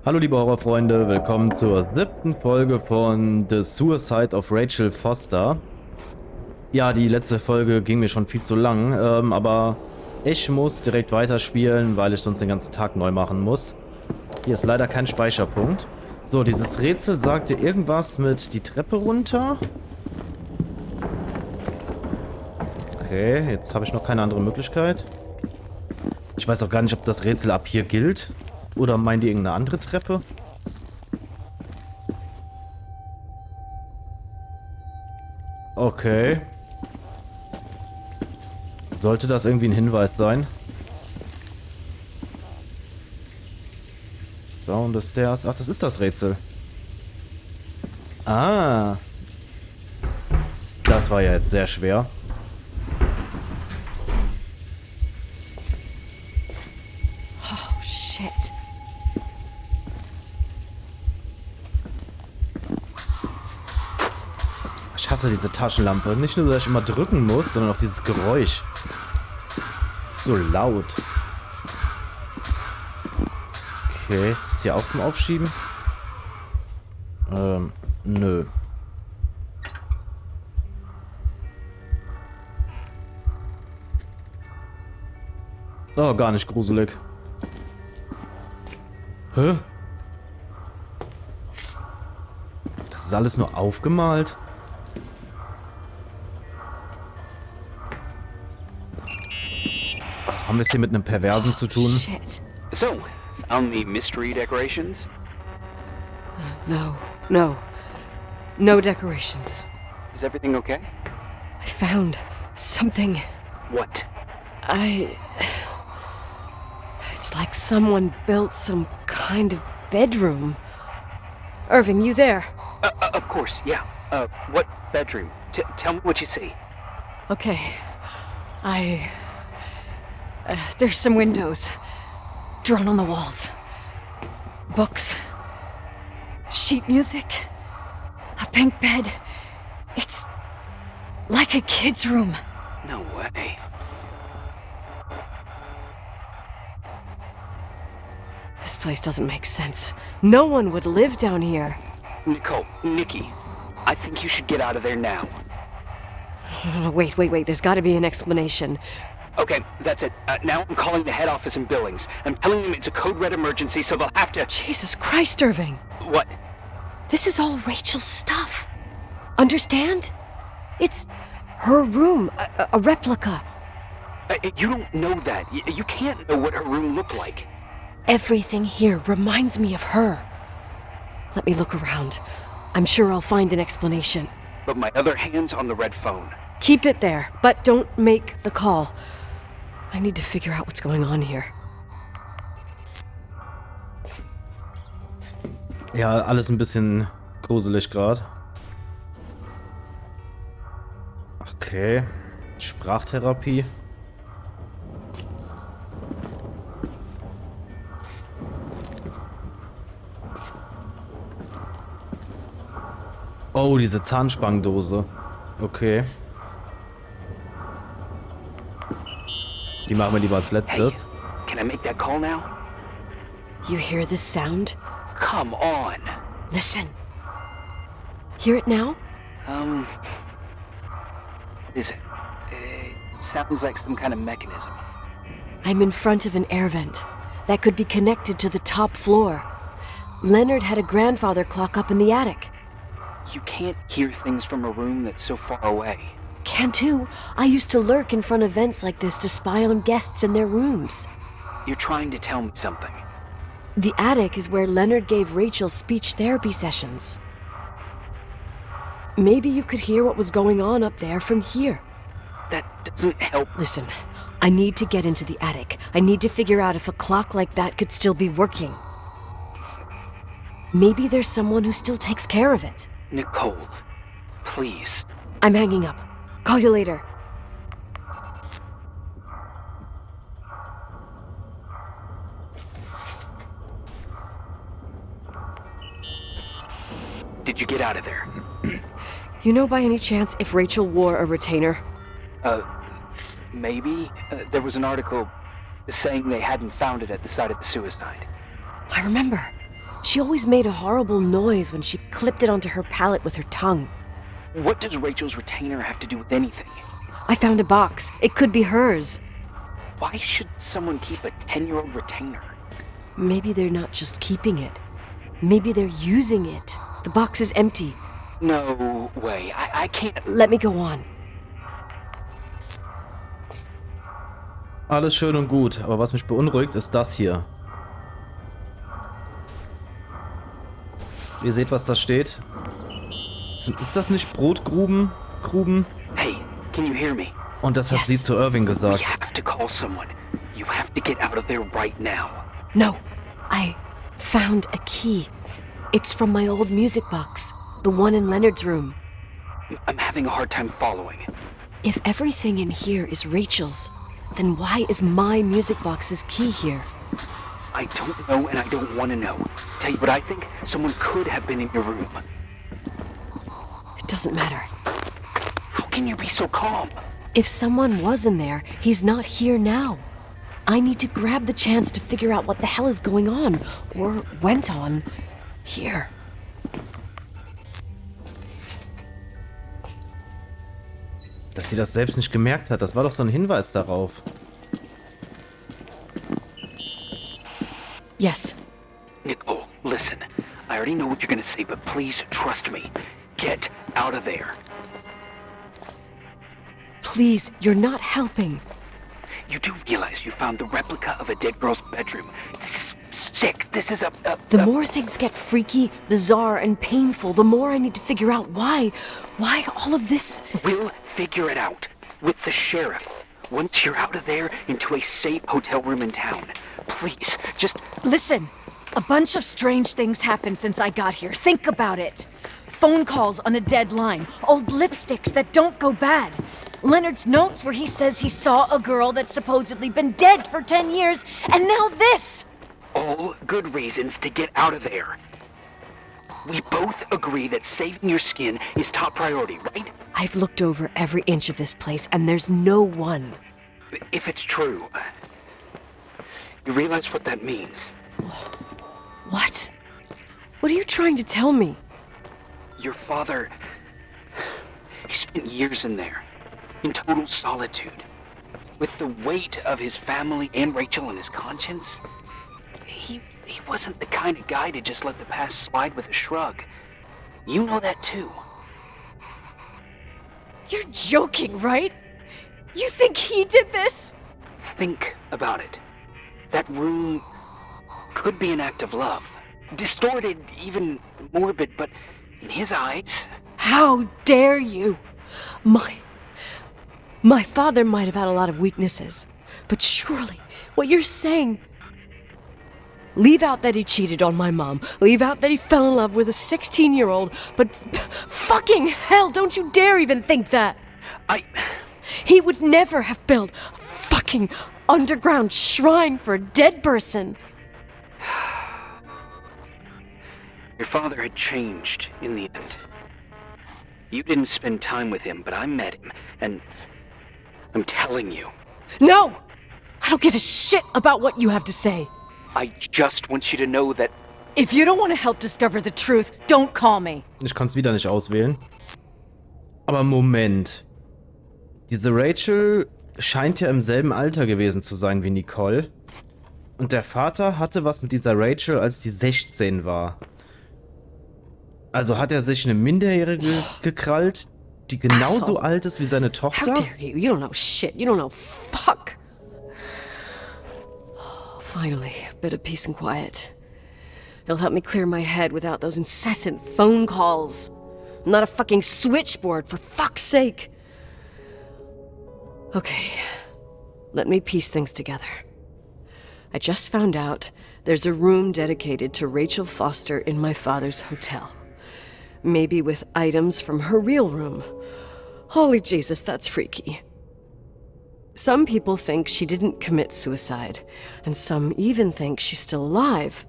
Hallo liebe Horrorfreunde, willkommen zur 7. Folge von The Suicide of Rachel Foster. Ja, die letzte Folge ging mir schon viel zu lang, aber ich muss direkt weiterspielen, weil ich sonst den ganzen Tag neu machen muss. Hier ist leider kein Speicherpunkt. So, dieses Rätsel sagte irgendwas mit die Treppe runter. Okay, jetzt habe ich noch keine andere Möglichkeit. Ich weiß auch gar nicht, ob das Rätsel ab hier gilt. Oder meinen die irgendeine andere Treppe? Okay. Sollte das irgendwie ein Hinweis sein? Down the stairs. Ach, das ist das Rätsel. Ah. Das war ja jetzt sehr schwer. Oh, shit. Ich hasse diese Taschenlampe. Nicht nur, dass ich immer drücken muss, sondern auch dieses Geräusch. So laut. Okay, ist das hier auch zum Aufschieben? Nö. Oh, gar nicht gruselig. Hä? Das ist alles nur aufgemalt? Haben wir es hier mit einem Perversen zu tun? Shit. So, found the mystery decorations? No decorations. Is everything okay? I found something. What? It's like someone built some kind of bedroom. Irving, you there? Of course, yeah. What bedroom? Tell me what you see. Okay. There's some windows. Drawn on the walls. Books. Sheet music. A pink bed. It's like a kid's room. No way. This place doesn't make sense. No one would live down here. Nikki, I think you should get out of there now. Wait. There's gotta be an explanation. Okay, that's it. Now I'm calling the head office in Billings. I'm telling them it's a code red emergency, so they'll have to... Jesus Christ, Irving. What? This is all Rachel's stuff. Understand? It's her room, a replica. You don't know that. You can't know what her room looked like. Everything here reminds me of her. Let me look around. I'm sure I'll find an explanation. But my other hand's on the red phone. Keep it there, but don't make the call. I need to figure out what's going on here. Ja, alles ein bisschen gruselig gerade. Okay. Sprachtherapie. Oh, diese Zahnspangendose. Okay. Die machen wir lieber als letztes. Hey, can I make that call now? You hear this sound? Come on. Listen. Hear it now? What is it? It sounds like some kind of mechanism. I'm in front of an air vent that could be connected to the top floor. Leonard had a grandfather clock up in the attic. You can't hear things from a room that's so far away. Can too. I used to lurk in front of vents like this to spy on guests in their rooms. You're trying to tell me something. The attic is where Leonard gave Rachel speech therapy sessions. Maybe you could hear what was going on up there from here. That doesn't help. Listen, I need to get into the attic. I need to figure out if a clock like that could still be working. Maybe there's someone who still takes care of it. Nicole, please. I'm hanging up. Call you later. Did you get out of there? You know by any chance if Rachel wore a retainer? Maybe. There was an article saying they hadn't found it at the site of the suicide. I remember. She always made a horrible noise when she clipped it onto her palate with her tongue. What does Rachel's retainer have to do with anything? I found a box. It could be hers. Why should someone keep a 10-year-old retainer? Maybe they're not just keeping it. Maybe they're using it. The box is empty. No way. I can't... Let me go on. Alles schön und gut, aber was mich beunruhigt, ist das hier. Ihr seht, was da steht. Ist das nicht Brotgruben? Gruben? Hey, can you hear me? Und das hat Yes. sie zu Irving We gesagt. have to call someone. You have to get out of there right now. No, I found a key. It's from my old music box, the one in Leonard's room. I'm having a hard time following. If everything in here is Rachel's, then why is my music box's key here? I don't know and I don't want to know. Tell you what I think? Someone could have been in your room. It doesn't matter. How can you be so calm? If someone was in there, he's not here now. I need to grab the chance to figure out what the hell is going on, or went on, here. Dass sie das selbst nicht gemerkt hat, das war doch so ein Hinweis darauf. Yes. Nicole, listen. I already know what you're gonna say, but please trust me. Get out of there. Please, you're not helping. You do realize you found the replica of a dead girl's bedroom. This is sick. This is The more things get freaky, bizarre, and painful, the more I need to figure out why all of this... We'll figure it out. With the sheriff. Once you're out of there, into a safe hotel room in town. Please, just... Listen, a bunch of strange things happened since I got here. Think about it. Phone calls on a dead line, old lipsticks that don't go bad. Leonard's notes where he says he saw a girl that's supposedly been dead for 10 years, and now this! all good reasons to get out of there. We both agree that saving your skin is top priority, right? I've looked over every inch of this place, and there's no one. If it's true, you realize what that means. What? What are you trying to tell me? Your father, he spent years in there, in total solitude. With the weight of his family and Rachel on his conscience, he wasn't the kind of guy to just let the past slide with a shrug. You know that too. You're joking, right? You think he did this? Think about it. That room could be an act of love. Distorted, even morbid, but in his eyes... How dare you? My father might have had a lot of weaknesses, but surely what you're saying... Leave out that he cheated on my mom. Leave out that he fell in love with a 16-year-old, but fucking hell, don't you dare even think that! He would never have built a fucking underground shrine for a dead person. Your father had changed in the end. You didn't spend time with him, but I met him, and I'm telling you. No! I don't give a shit about what you have to say. I just want you to know that... If you don't want to help discover the truth, don't call me. Ich kann es wieder nicht auswählen. Aber Moment. Diese Rachel scheint ja im selben Alter gewesen zu sein wie Nicole. Und der Vater hatte was mit dieser Rachel, als die 16 war. Also hat er sich eine Minderjährige gekrallt, die genauso alt ist wie seine Tochter? How dare you? You don't know shit. You don't know fuck. Finally, a bit of peace and quiet. It'll help me clear my head without those incessant phone calls. I'm not a fucking switchboard, for fuck's sake. Okay, let me piece things together. I just found out there's a room dedicated to Rachel Foster in my father's hotel. Maybe with items from her real room. Holy Jesus, that's freaky. Some people think she didn't commit suicide, and some even think she's still alive.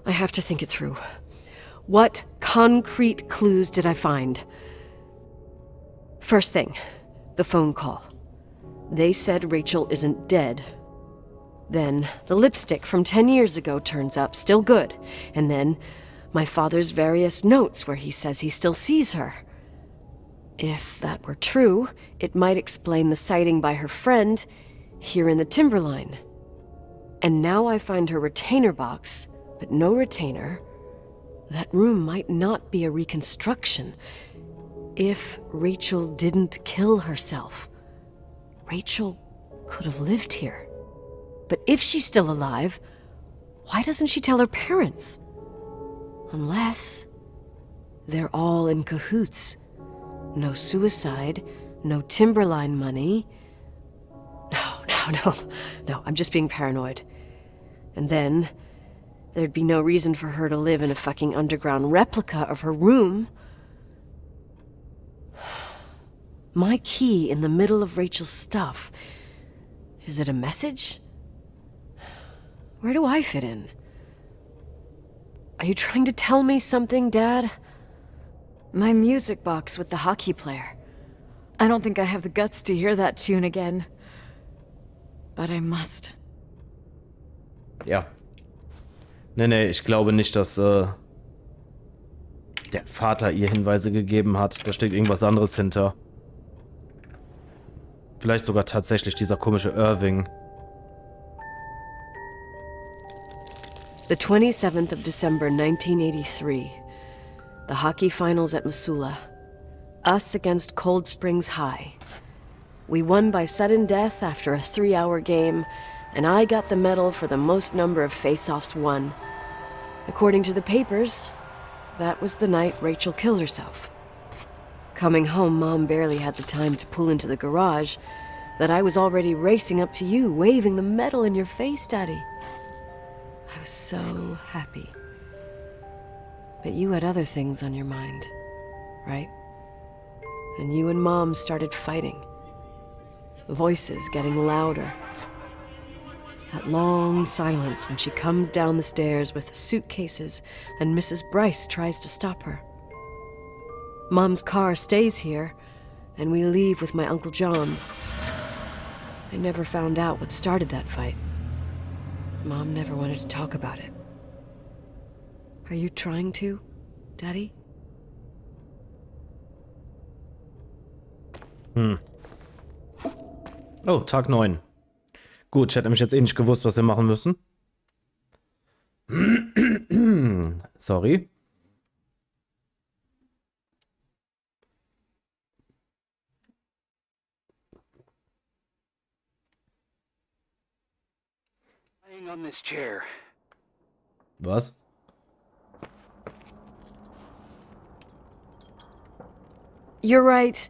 I have to think it through. What concrete clues did I find? First thing, the phone call. They said Rachel isn't dead. Then the lipstick from 10 years ago turns up, still good. And then my father's various notes where he says he still sees her. If that were true, it might explain the sighting by her friend here in the timberline. And now I find her retainer box, but no retainer. That room might not be a reconstruction. If Rachel didn't kill herself, Rachel could have lived here. But if she's still alive, why doesn't she tell her parents? Unless they're all in cahoots. No suicide, no timberline money. No, I'm just being paranoid. And then there'd be no reason for her to live in a fucking underground replica of her room. My key in the middle of Rachel's stuff. Is it a message? Where do I fit in? Are you trying to tell me something, Dad? My music box with the hockey player. I don't think I have the guts to hear that tune again. But I must. Ja. Nee, ich glaube nicht, dass der Vater ihr Hinweise gegeben hat. Da steckt irgendwas anderes hinter. Vielleicht sogar tatsächlich dieser komische Irving. The 27th of December 1983. The hockey finals at Missoula. Us against Cold Springs High. We won by sudden death after a 3-hour game, and I got the medal for the most number of face-offs won. According to the papers, that was the night Rachel killed herself. Coming home, Mom barely had the time to pull into the garage that I was already racing up to you, waving the medal in your face, Daddy. I was so happy. But you had other things on your mind, right? And you and Mom started fighting. Voices getting louder. That long silence when she comes down the stairs with the suitcases and Mrs. Bryce tries to stop her. Mom's car stays here, and we leave with my Uncle John's. I never found out what started that fight. Mom never wanted to talk about it. Are you trying to, Daddy? Oh, Tag 9. Gut, ich hätte nämlich jetzt eh nicht gewusst, was wir machen müssen. Sorry. Lying on this chair. Was? You're right.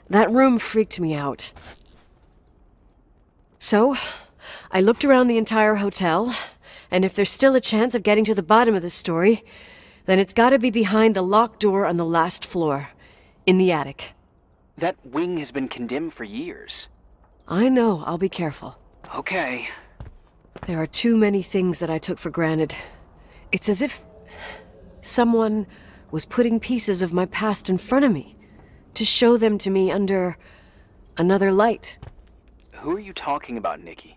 That room freaked me out. So, I looked around the entire hotel, and if there's still a chance of getting to the bottom of this story, then it's gotta be behind the locked door on the last floor, in the attic. That wing has been condemned for years. I know, I'll be careful. Okay. There are too many things that I took for granted. It's as if someone was putting pieces of my past in front of me, to show them to me under another light. Who are you talking about, Nikki?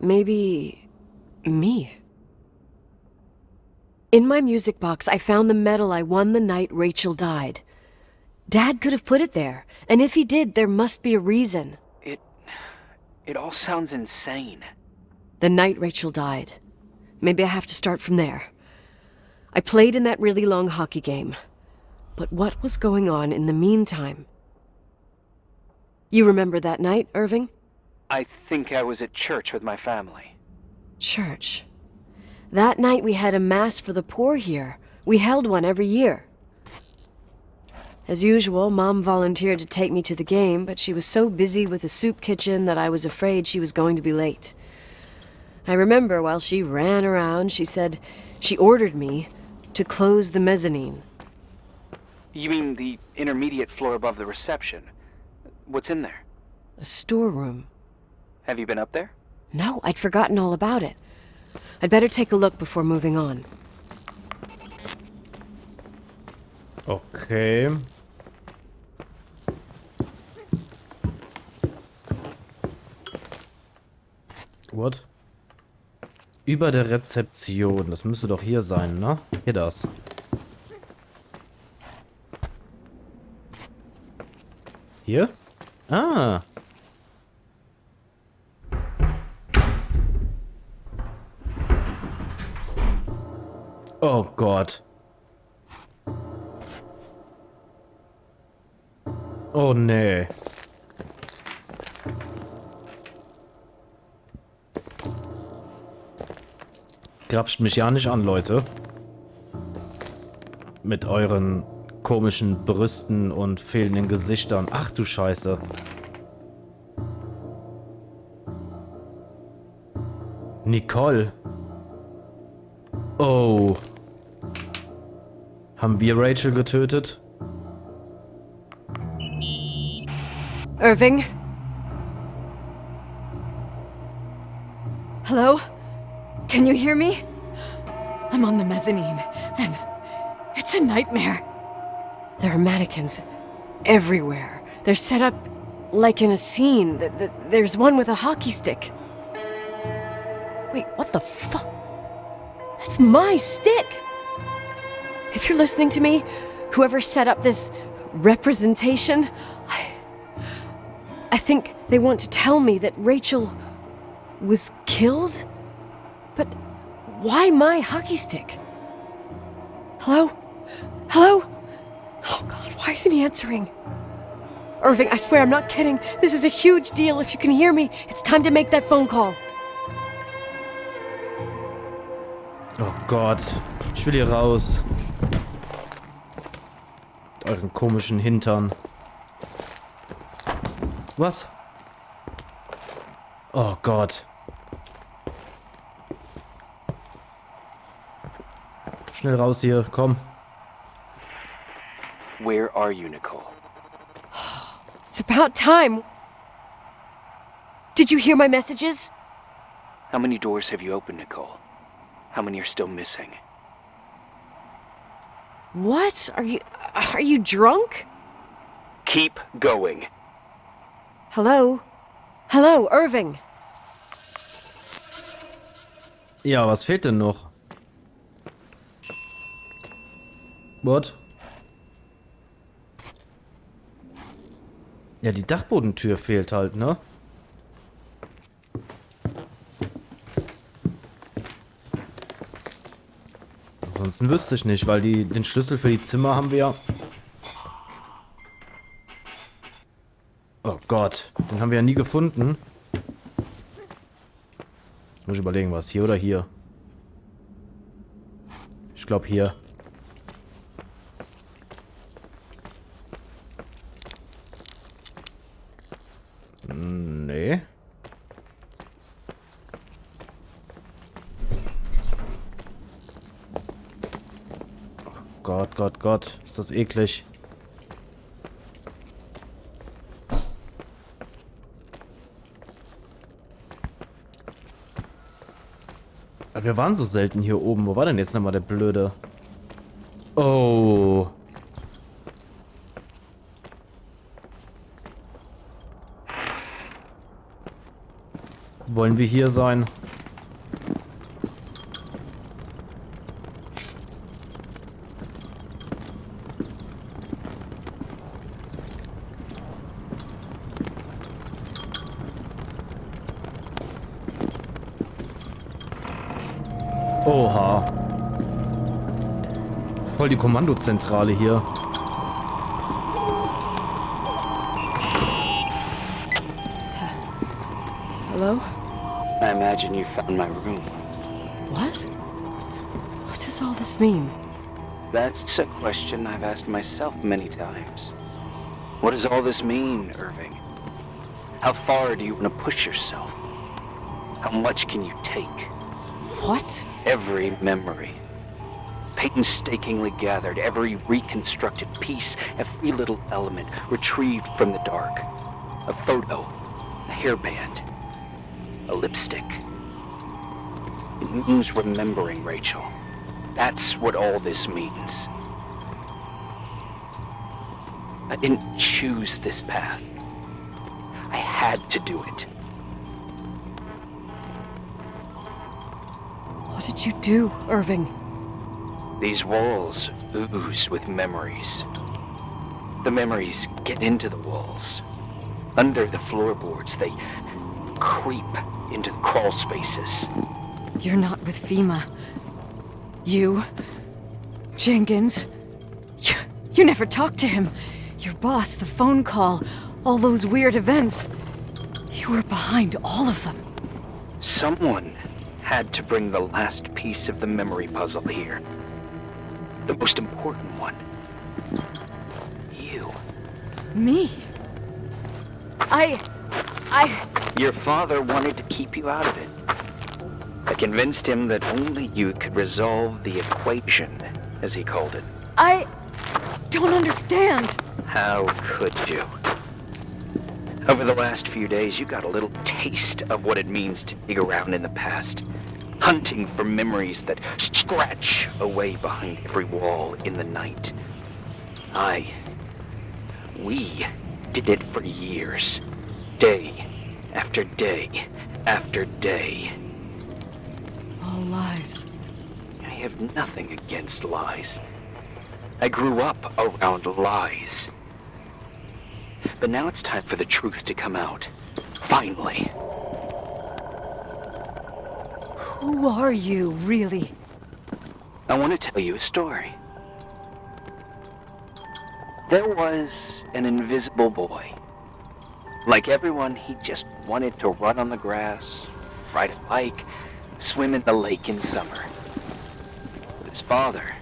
Maybe me. In my music box, I found the medal I won the night Rachel died. Dad could have put it there, and if he did, there must be a reason. It all sounds insane. The night Rachel died. Maybe I have to start from there. I played in that really long hockey game. But what was going on in the meantime? You remember that night, Irving? I think I was at church with my family. Church. That night we had a mass for the poor here. We held one every year. As usual, Mom volunteered to take me to the game, but she was so busy with the soup kitchen that I was afraid she was going to be late. I remember while she ran around, she said she ordered me to close the mezzanine. You mean the intermediate floor above the reception? What's in there? A storeroom. Have you been up there? No, I'd forgotten all about it. I'd better take a look before moving on. Okay. What? Über der Rezeption. Das müsste doch hier sein, ne? Hier das. Hier? Ah. Oh Gott. Oh nee. Grapscht mich ja nicht an, Leute. Mit euren komischen Brüsten und fehlenden Gesichtern. Ach du Scheiße. Nicole. Oh. Haben wir Rachel getötet? Irving? Hello? Can you hear me? I'm on the mezzanine, and it's a nightmare. There are mannequins everywhere. They're set up like in a scene. There's one with a hockey stick. Wait, what the fuck? That's my stick! If you're listening to me, whoever set up this representation, I think they want to tell me that Rachel was killed? But why my hockey stick? Hello? Hello? Oh God, why isn't he answering? Irving, I swear I'm not kidding. This is a huge deal. If you can hear me, it's time to make that phone call. Oh Gott. Ich will hier raus. Mit euren komischen Hintern. Was? Oh Gott. Schnell raus hier, komm. Where are you, Nicole? It's about time. Did you hear my messages? How many doors have you opened, Nicole? How many are still missing? What? Are you drunk? Keep going. Hello? Hello, Irving. Ja, was fehlt denn noch? What? Ja, die Dachbodentür fehlt halt, ne? Ansonsten wüsste ich nicht, weil den Schlüssel für die Zimmer haben wir ja... Oh Gott, den haben wir ja nie gefunden. Jetzt muss ich überlegen, was hier oder hier? Ich glaube hier. Nee. Oh Gott, Gott, Gott. Ist das eklig. Aber wir waren so selten hier oben. Wo war denn jetzt nochmal der Blöde? Oh. Wollen wir hier sein? Oha. Voll die Kommandozentrale hier. Hello? I imagine you found my room. What? What does all this mean? That's a question I've asked myself many times. What does all this mean, Irving? How far do you want to push yourself? How much can you take? What? Every memory, painstakingly gathered, every reconstructed piece, every little element retrieved from the dark. A photo, a hairband, a lipstick. It means remembering Rachel. That's what all this means. I didn't choose this path. I had to do it. did you do, Irving? These walls ooze with memories. The memories get into the walls. Under the floorboards, they creep into the crawl spaces. You're not with FEMA. You... Jenkins... You never talked to him. Your boss, the phone call, all those weird events. You were behind all of them. Someone had to bring the last piece of the memory puzzle here. The most important one. You. Me? Your father wanted to keep you out of it. I convinced him that only you could resolve the equation, as he called it. I don't understand. How could you? Over the last few days, you got a little taste of what it means to dig around in the past, hunting for memories that scratch away behind every wall in the night. We did it for years, day after day after day. All lies. I have nothing against lies. I grew up around lies. But now it's time for the truth to come out. Finally. Who are you, really? I want to tell you a story. There was an invisible boy. Like everyone, he just wanted to run on the grass, ride a bike, swim in the lake in summer. But his father...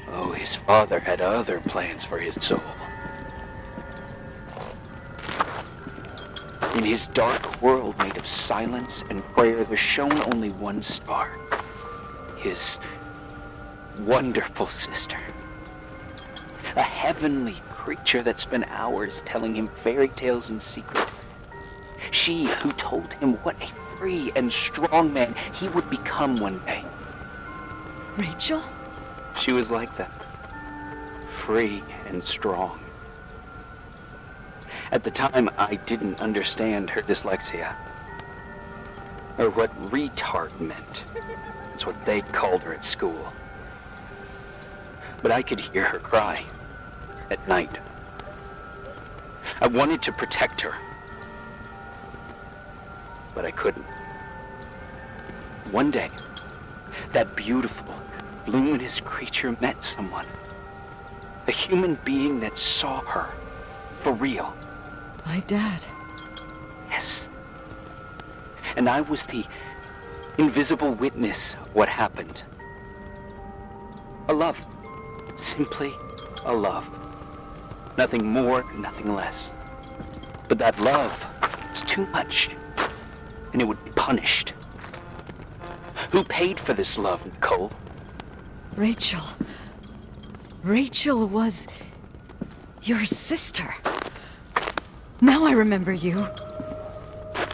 Oh, his father had other plans for his soul. In his dark world made of silence and prayer, there shone only one star. His wonderful sister. A heavenly creature that spent hours telling him fairy tales in secret. She who told him what a free and strong man he would become one day. Rachel? She was like that. Free and strong. At the time, I didn't understand her dyslexia. Or what retard meant. That's what they called her at school. But I could hear her cry. At night. I wanted to protect her. But I couldn't. One day, that beautiful, luminous creature met someone. A human being that saw her. For real. My dad. Yes. And I was the invisible witness of what happened. A love. Simply a love. Nothing more, nothing less. But that love was too much, and it would be punished. Who paid for this love, Nicole? Rachel. Rachel was... your sister. Now I remember you.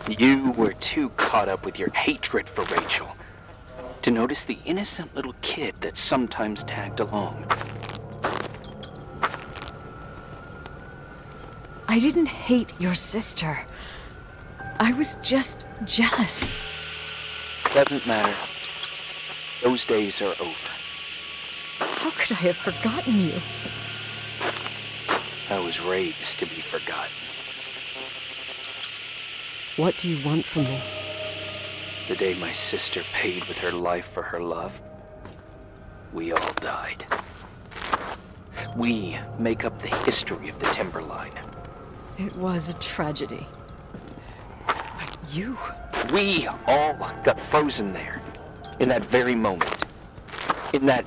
You were too caught up with your hatred for Rachel to notice the innocent little kid that sometimes tagged along. I didn't hate your sister. I was just jealous. Doesn't matter. Those days are over. How could I have forgotten you? I was raised to be forgotten. What do you want from me? The day my sister paid with her life for her love, we all died. We make up the history of the Timberline. It was a tragedy. But you... We all got frozen there, in that very moment. In that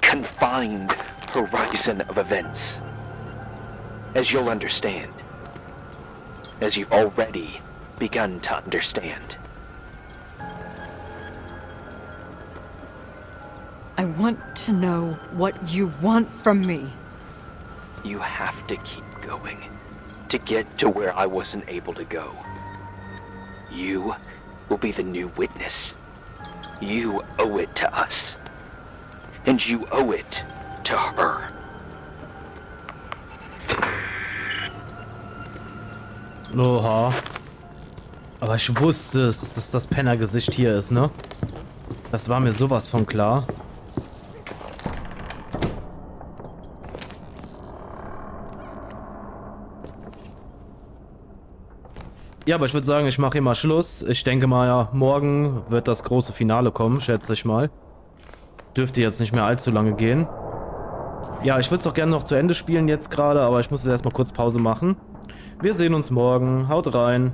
confined horizon of events. As you'll understand. As you've already begun to understand. I want to know what you want from me. You have to keep going to get to where I wasn't able to go. You will be the new witness. You owe it to us. And you owe it to her. Oha. Aber ich wusste es, dass das Pennergesicht hier ist, ne? Das war mir sowas von klar. Ja, aber ich würde sagen, ich mache hier mal Schluss. Ich denke mal, ja, morgen wird das große Finale kommen, schätze ich mal. Dürfte jetzt nicht mehr allzu lange gehen. Ja, ich würde es auch gerne noch zu Ende spielen jetzt gerade, aber ich muss jetzt erstmal kurz Pause machen. Wir sehen uns morgen. Haut rein.